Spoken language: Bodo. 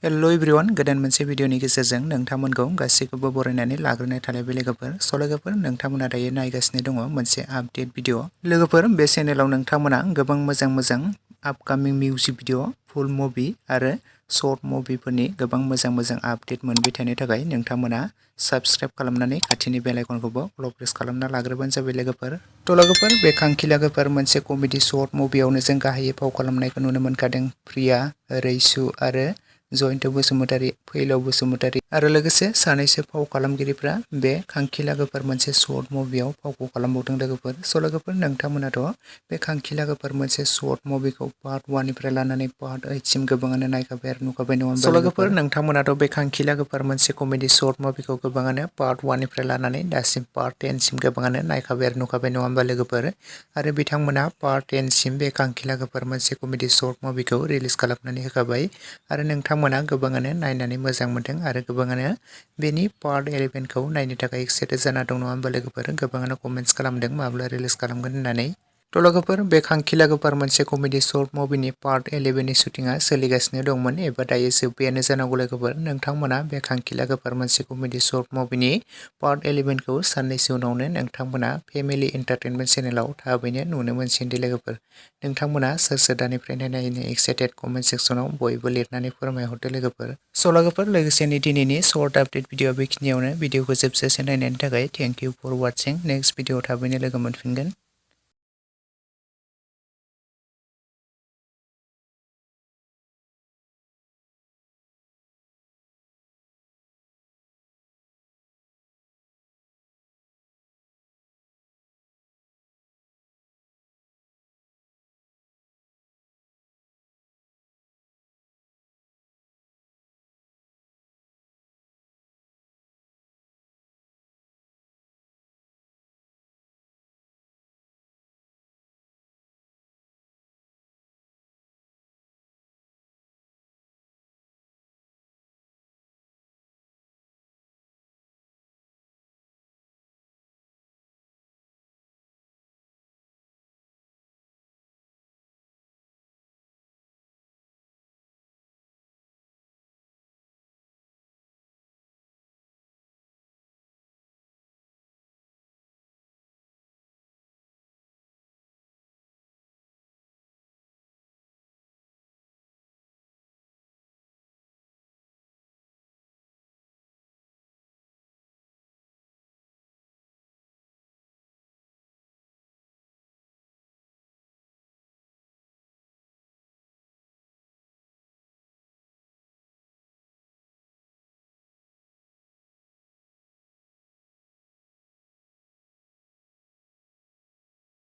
हेलो एवरीवन गोदान मोनसे भिडिअनि गेजेरजों नोंथांमोनखौ गासैखौबो बरायनानै लाग्रोनाय थाबाय लोगोफोर लोगोफोर नोंथांमोना दायो नायगासिनो दङ मोनसे आपडेट भिडिअ लोगोफोर बे चेनेलाव नोंथांमोना गोबां मोजां आपकामिं मिउजिक भिडिअ फुल मुभि आरो शर्ट मुभिफोरनि गोबां मोजां आपडेट मोनबाय थानो थाखाय नोंथांमोना सब्सक्राइब खालामनानै खाथिनि बेल आइकनखौबो अल प्रेस खालामना लाग्रोबानो जाबाय लोगोफोर लोगोफोर बे खांखि लोगोफोर मोनसे कमेडि शर्ट मुभियावनो जों गाहायै फाव खालामनायखौ नुनो मोनखादों प्रिया रैसु आरो जयन्त बसुमतारी फैलाव बसुमतारी आरो लोगोसे सानैसो फाव खालामगिरिफ्रा बे खांखि लोगोफोर मोनसे शर्ट मुभियाव फावखौ खालामबावदों लोगोफोर लोगोफोर नोंथांमोनाथ' बे खांखि लोगोफोर मोनसे शर्ट मुभिखौ पार्ट 1 निफ्राय लानानै पार्ट 8 सिम गोबाङानो नायखाबाय आरो नुखाबाय नङा होनबा लोगोफोर नोंथांमोनाथ' बे खांखि लोगोफोर मोनसे कमेडि शर्ट मुभिखौ गोबाङानो पार्ट 1 निफ्राय लानानै दासिम पार्ट 10 सिम गोबाङानो नायखाबाय आरो नुखाबाय नङा होनबा लोगोफोर आरो बिथांमोना पार्ट 10 सिम बे खांखि लोगोफोर मोनसे कमेडि शर्ट मुभिखौ रिलिज खालामनानै होखाबाय आरो नोंथांमोना गोबाङानो नायनानै मोजां मोनदों आरो गोबाङानो बेनि पार्ट 11 खौ नायनो थाखाय एक्साइटेड जाना दं नङा होनबा लोगोफोर गोबाङानो कमेन्ट्स खालामदों माब्ला रिलिज खालामगोन होननानै लोगोफोर बे खांखि लोगोफोर मोनसे कमेडि शर्ट मुभिनि पार्ट 11 नि शुटिंआ सोलिगासिनो दंमोन एबा दायो जोब्बायानो जानांगौ लोगोफोर नोंथांमोना बे खांखि लोगोफोर मोनसे कमेडि शर्ट मुभिनि पार्ट 11 खौ साननैसो उनावनो नोंथांमोना फेमिलि एन्टारटेनमेन्ट चेनेलाव थाबैनो नुनो मोनसिगोन लोगोफोर नोंथांमोना सोर दानिफ्राय नायनो एक्साइटेड कमेन्ट सेक्सनाव बयबो लिरनानै फोरमायहरदो लोगोफोर लोगोफोर लोगोसेनो दिनैनि शर्ट आपडेट भिडिअ बेखिनियावनो भिडिअखौ जोबजासे नायनायनि थाखाय thank you for watching next video थाबैनो लोगो मोनफिनगोन।